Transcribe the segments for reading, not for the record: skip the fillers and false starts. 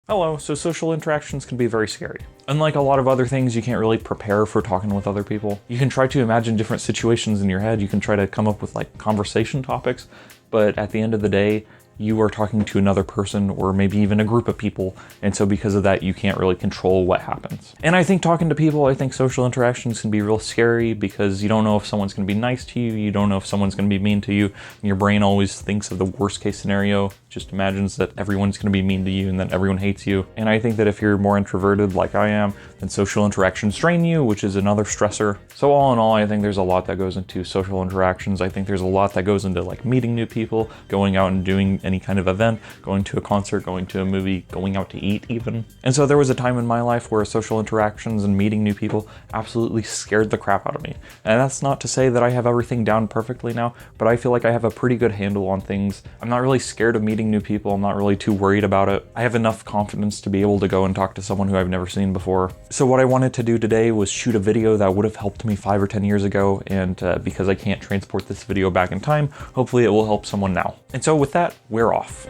Hello, so social interactions can be very scary. Unlike a lot of other things, you can't really prepare for talking with other people. You can try to imagine different situations in your head, you can try to come up with like conversation topics, but at the end of the day, you are talking to another person or maybe even a group of people, and so because of that, you can't really control what happens. And I think talking to people, I think social interactions can be real scary because you don't know if someone's gonna be nice to you, you don't know if someone's gonna be mean to you, and your brain always thinks of the worst case scenario, just imagines that everyone's gonna be mean to you and that everyone hates you. And I think that if you're more introverted like I am, then social interactions drain you, which is another stressor. So all in all, I think there's a lot that goes into social interactions. I think there's a lot that goes into like meeting new people, going out and doing any kind of event, going to a concert, going to a movie, going out to eat even. And so there was a time in my life where social interactions and meeting new people absolutely scared the crap out of me. And that's not to say that I have everything down perfectly now, but I feel like I have a pretty good handle on things. I'm not really scared of meeting new people. I'm not really too worried about it. I have enough confidence to be able to go and talk to someone who I've never seen before. So what I wanted to do today was shoot a video that would have helped me 5 or 10 years ago, and because I can't transport this video back in time, hopefully it will help someone now. And so with that, we're off.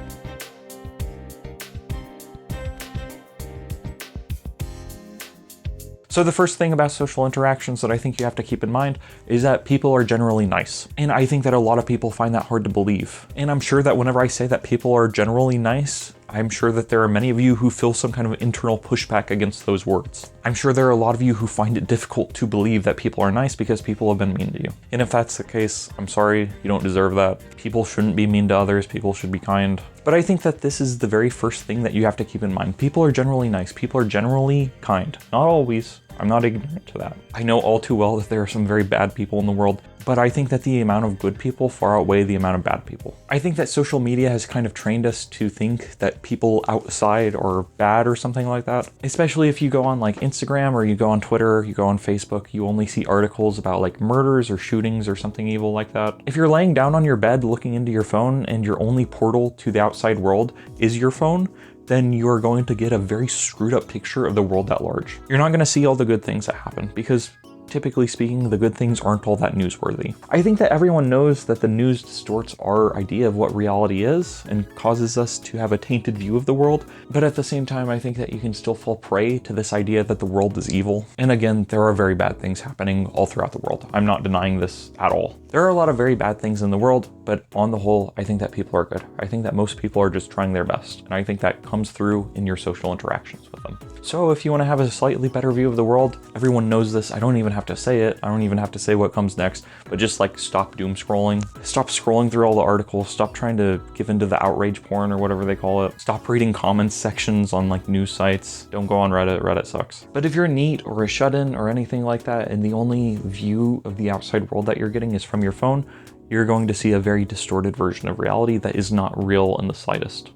So the first thing about social interactions that I think you have to keep in mind is that people are generally nice. And I think that a lot of people find that hard to believe. And I'm sure that whenever I say that people are generally nice, I'm sure that there are many of you who feel some kind of internal pushback against those words. I'm sure there are a lot of you who find it difficult to believe that people are nice because people have been mean to you. And if that's the case, I'm sorry, you don't deserve that. People shouldn't be mean to others, people should be kind. But I think that this is the very first thing that you have to keep in mind. People are generally nice, people are generally kind. Not always, I'm not ignorant to that. I know all too well that there are some very bad people in the world, but I think that the amount of good people far outweigh the amount of bad people. I think that social media has kind of trained us to think that people outside are bad or something like that. Especially if you go on like Instagram or you go on Twitter, you go on Facebook, you only see articles about like murders or shootings or something evil like that. If you're laying down on your bed looking into your phone and your only portal to the outside world is your phone, then you're going to get a very screwed up picture of the world at large. You're not gonna see all the good things that happen because typically speaking, the good things aren't all that newsworthy. I think that everyone knows that the news distorts our idea of what reality is and causes us to have a tainted view of the world. But at the same time, I think that you can still fall prey to this idea that the world is evil. And again, there are very bad things happening all throughout the world. I'm not denying this at all. There are a lot of very bad things in the world, but on the whole, I think that people are good. I think that most people are just trying their best. And I think that comes through in your social interactions with them. So if you want to have a slightly better view of the world, everyone knows this. I don't even have to say it. I don't even have to say what comes next, but just like stop doom scrolling. Stop scrolling through all the articles. Stop trying to give into the outrage porn or whatever they call it. Stop reading comments sections on like news sites. Don't go on Reddit. Reddit sucks. But if you're neat or a shut-in or anything like that, and the only view of the outside world that you're getting is from your phone, you're going to see a very distorted version of reality that is not real in the slightest.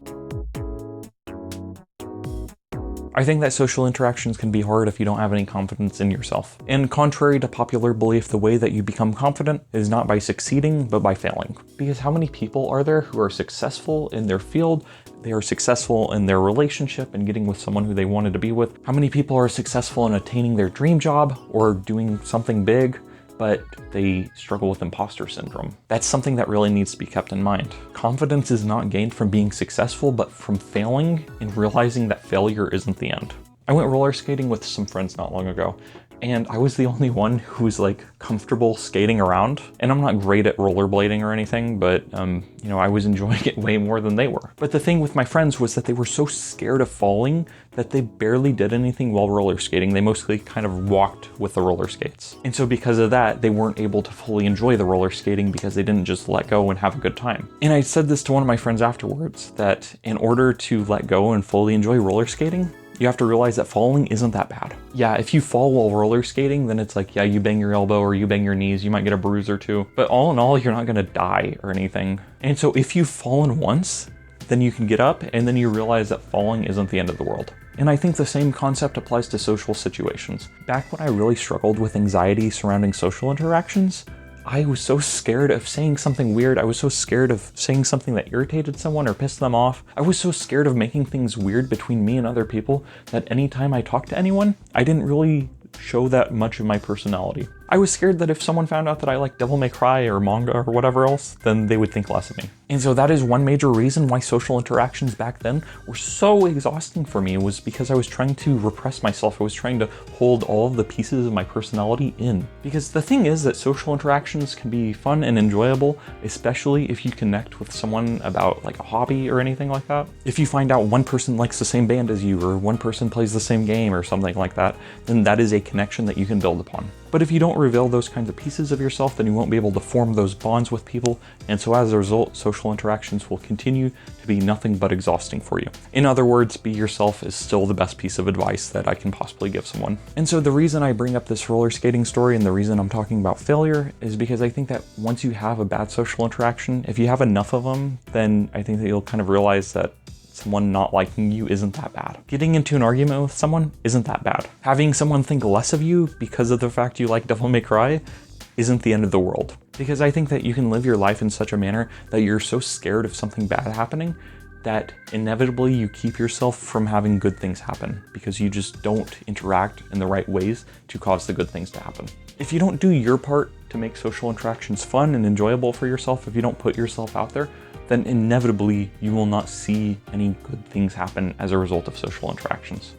I think that social interactions can be hard if you don't have any confidence in yourself. And contrary to popular belief, the way that you become confident is not by succeeding, but by failing. Because how many people are there who are successful in their field, they are successful in their relationship and getting with someone who they wanted to be with? How many people are successful in attaining their dream job or doing something big, but they struggle with imposter syndrome? That's something that really needs to be kept in mind. Confidence is not gained from being successful, but from failing and realizing that failure isn't the end. I went roller skating with some friends not long ago, and I was the only one who was like comfortable skating around. And I'm not great at rollerblading or anything, but you know, I was enjoying it way more than they were. But the thing with my friends was that they were so scared of falling that they barely did anything while roller skating. They mostly kind of walked with the roller skates. And so because of that, they weren't able to fully enjoy the roller skating because they didn't just let go and have a good time. And I said this to one of my friends afterwards, that in order to let go and fully enjoy roller skating, you have to realize that falling isn't that bad. Yeah, if you fall while roller skating, then it's like, yeah, you bang your elbow or you bang your knees, you might get a bruise or two. But all in all, you're not gonna die or anything. And so if you've fallen once, then you can get up and then you realize that falling isn't the end of the world. And I think the same concept applies to social situations. Back when I really struggled with anxiety surrounding social interactions, I was so scared of saying something weird. I was so scared of saying something that irritated someone or pissed them off. I was so scared of making things weird between me and other people that anytime I talked to anyone, I didn't really show that much of my personality. I was scared that if someone found out that I liked Devil May Cry or manga or whatever else, then they would think less of me. And so that is one major reason why social interactions back then were so exhausting for me, was because I was trying to repress myself. I was trying to hold all of the pieces of my personality in. Because the thing is that social interactions can be fun and enjoyable, especially if you connect with someone about like a hobby or anything like that. If you find out one person likes the same band as you, or one person plays the same game or something like that, then that is a connection that you can build upon. But if you don't reveal those kinds of pieces of yourself, then you won't be able to form those bonds with people, and so as a result, social interactions will continue to be nothing but exhausting for you. In other words, be yourself is still the best piece of advice that I can possibly give someone. And so the reason I bring up this roller skating story and the reason I'm talking about failure is because I think that once you have a bad social interaction, if you have enough of them, then I think that you'll kind of realize that someone not liking you isn't that bad. Getting into an argument with someone isn't that bad. Having someone think less of you because of the fact you like Devil May Cry isn't the end of the world. Because I think that you can live your life in such a manner that you're so scared of something bad happening that inevitably you keep yourself from having good things happen, because you just don't interact in the right ways to cause the good things to happen. If you don't do your part to make social interactions fun and enjoyable for yourself, if you don't put yourself out there, then inevitably you will not see any good things happen as a result of social interactions.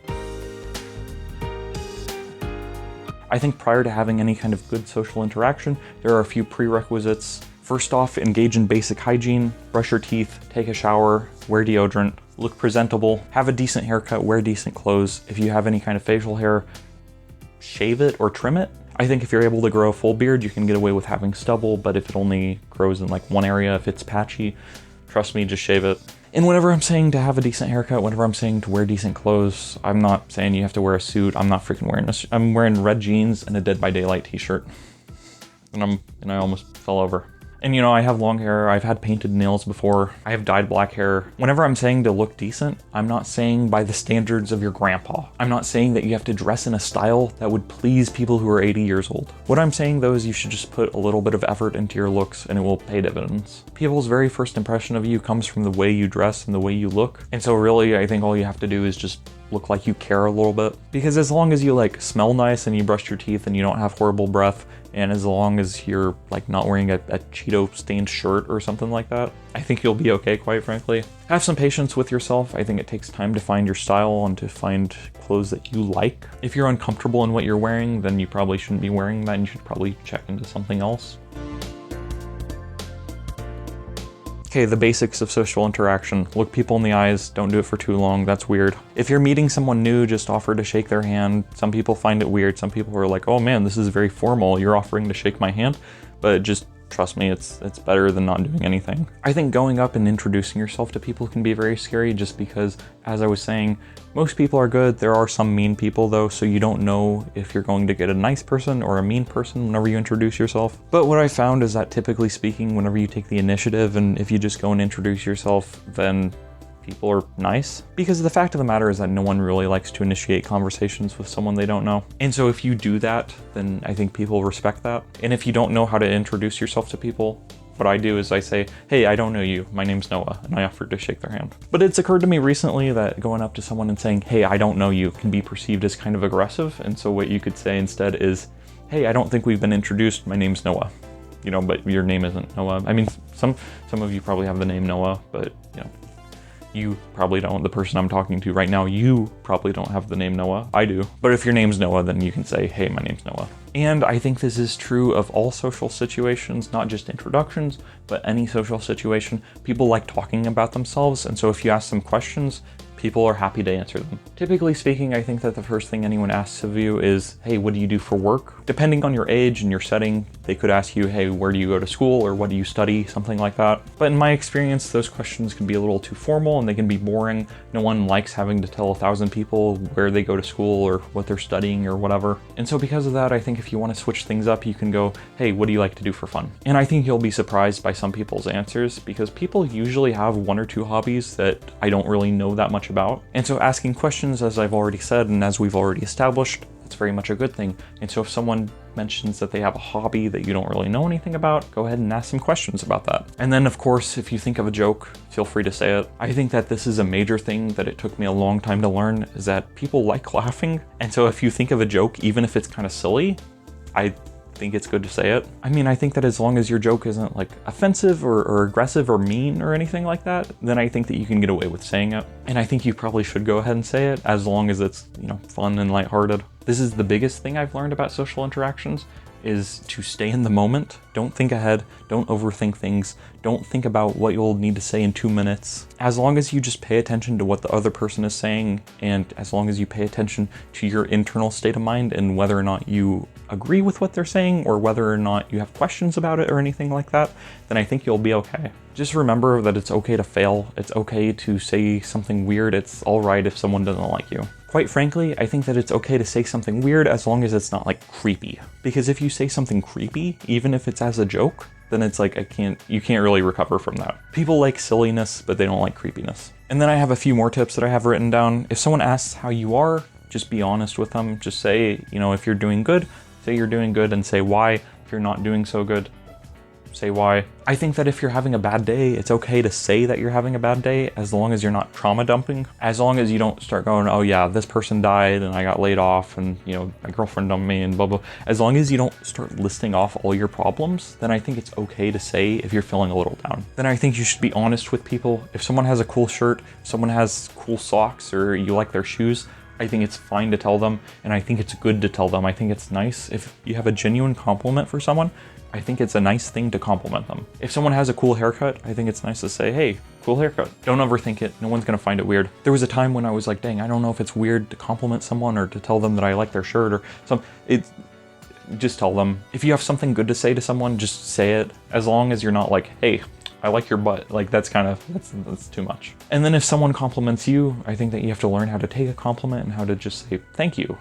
I think prior to having any kind of good social interaction, there are a few prerequisites. First off, engage in basic hygiene, brush your teeth, take a shower, wear deodorant, look presentable, have a decent haircut, wear decent clothes. If you have any kind of facial hair, shave it or trim it. I think if you're able to grow a full beard, you can get away with having stubble, but if it only grows in like one area, if it's patchy, trust me, just shave it. And whenever I'm saying to have a decent haircut, whenever I'm saying to wear decent clothes, I'm not saying you have to wear a suit. I'm not freaking wearing this. I'm wearing red jeans and a Dead by Daylight t-shirt. And I almost fell over. And you know, I have long hair, I've had painted nails before, I have dyed black hair. Whenever I'm saying to look decent, I'm not saying by the standards of your grandpa. I'm not saying that you have to dress in a style that would please people who are 80 years old. What I'm saying though is you should just put a little bit of effort into your looks and it will pay dividends. People's very first impression of you comes from the way you dress and the way you look. And so really, I think all you have to do is just look like you care a little bit. Because as long as you like smell nice and you brush your teeth and you don't have horrible breath, and as long as you're like not wearing a Cheeto stained shirt or something like that, I think you'll be okay, quite frankly. Have some patience with yourself. I think it takes time to find your style and to find clothes that you like. If you're uncomfortable in what you're wearing, then you probably shouldn't be wearing that and you should probably check into something else. Okay, the basics of social interaction. Look people in the eyes, don't do it for too long, that's weird. If you're meeting someone new, just offer to shake their hand. Some people find it weird, some people are like, oh man, this is very formal, you're offering to shake my hand, but just trust me, it's better than not doing anything. I think going up and introducing yourself to people can be very scary just because, as I was saying, most people are good. There are some mean people though, so you don't know if you're going to get a nice person or a mean person whenever you introduce yourself. But what I found is that typically speaking, whenever you take the initiative and if you just go and introduce yourself, then people are nice. Because the fact of the matter is that no one really likes to initiate conversations with someone they don't know. And so if you do that, then I think people respect that. And if you don't know how to introduce yourself to people, what I do is I say, hey, I don't know you, my name's Noah, and I offer to shake their hand. But it's occurred to me recently that going up to someone and saying, hey, I don't know you, can be perceived as kind of aggressive. And so what you could say instead is, hey, I don't think we've been introduced, my name's Noah. You know, but your name isn't Noah. I mean, some of you probably have the name Noah, but you know, you probably don't. The person I'm talking to right now, you probably don't have the name Noah. I do. But if your name's Noah, then you can say, hey, my name's Noah. And I think this is true of all social situations, not just introductions, but any social situation. People like talking about themselves, and so if you ask them questions, people are happy to answer them. Typically speaking, I think that the first thing anyone asks of you is, hey, what do you do for work? Depending on your age and your setting, they could ask you, hey, where do you go to school, or what do you study, something like that. But in my experience, those questions can be a little too formal and they can be boring. No one likes having to tell 1,000 people where they go to school or what they're studying or whatever. And so because of that, I think if you want to switch things up, you can go, hey, what do you like to do for fun? And I think you'll be surprised by some people's answers, because people usually have 1 or 2 hobbies that I don't really know that much about. And so asking questions, as I've already said, and as we've already established, that's very much a good thing. And so if someone mentions that they have a hobby that you don't really know anything about, go ahead and ask some questions about that. And then of course, if you think of a joke, feel free to say it. I think that this is a major thing that it took me a long time to learn, is that people like laughing. And so if you think of a joke, even if it's kind of silly, I think it's good to say it. I mean, I think that as long as your joke isn't like offensive or aggressive or mean or anything like that, then I think that you can get away with saying it. And I think you probably should go ahead and say it as long as it's, you know, fun and lighthearted. This is the biggest thing I've learned about social interactions, is to stay in the moment. Don't think ahead, don't overthink things, don't think about what you'll need to say in 2 minutes. As long as you just pay attention to what the other person is saying, and as long as you pay attention to your internal state of mind and whether or not you agree with what they're saying or whether or not you have questions about it or anything like that, then I think you'll be okay. Just remember that it's okay to fail, it's okay to say something weird, it's all right if someone doesn't like you. Quite frankly, I think that it's okay to say something weird as long as it's not like creepy. Because if you say something creepy, even if it's as a joke, then it's like you can't really recover from that. People like silliness, but they don't like creepiness. And then I have a few more tips that I have written down. If someone asks how you are, just be honest with them. Just say, you know, if you're doing good, say you're doing good and say why. If you're not doing so good, say why. I think that if you're having a bad day, it's okay to say that you're having a bad day as long as you're not trauma dumping. As long as you don't start going, oh yeah, this person died and I got laid off and, you know, my girlfriend dumped me and blah, blah. As long as you don't start listing off all your problems, then I think it's okay to say if you're feeling a little down. Then I think you should be honest with people. If someone has a cool shirt, if someone has cool socks, or you like their shoes, I think it's fine to tell them, and I think it's good to tell them. I think it's nice if you have a genuine compliment for someone. I think it's a nice thing to compliment them. If someone has a cool haircut, I think it's nice to say, hey, cool haircut. Don't overthink it. No one's gonna find it weird. There was a time when I was like, dang, I don't know if it's weird to compliment someone or to tell them that I like their shirt or something. Just tell them. If you have something good to say to someone, just say it. As long as you're not like, hey, I like your butt. Like that's too much. And then if someone compliments you, I think that you have to learn how to take a compliment and how to just say thank you.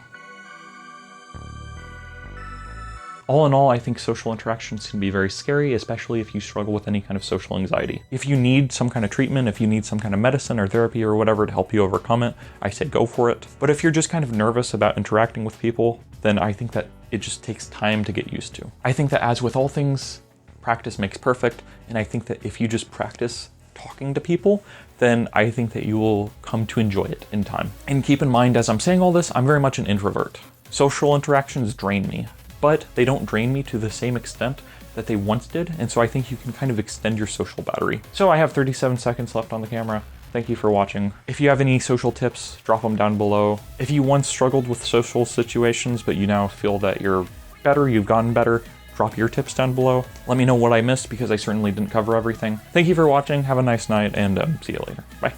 All in all, I think social interactions can be very scary, especially if you struggle with any kind of social anxiety. If you need some kind of treatment, if you need some kind of medicine or therapy or whatever to help you overcome it, I say go for it. But if you're just kind of nervous about interacting with people, then I think that it just takes time to get used to. I think that as with all things, practice makes perfect, and I think that if you just practice talking to people, then I think that you will come to enjoy it in time. And keep in mind, as I'm saying all this, I'm very much an introvert. Social interactions drain me, but they don't drain me to the same extent that they once did, and so I think you can kind of extend your social battery. So I have 37 seconds left on the camera. Thank you for watching. If you have any social tips, drop them down below. If you once struggled with social situations, but you now feel that you're better, you've gotten better, drop your tips down below. Let me know what I missed because I certainly didn't cover everything. Thank you for watching, have a nice night, and see you later. Bye.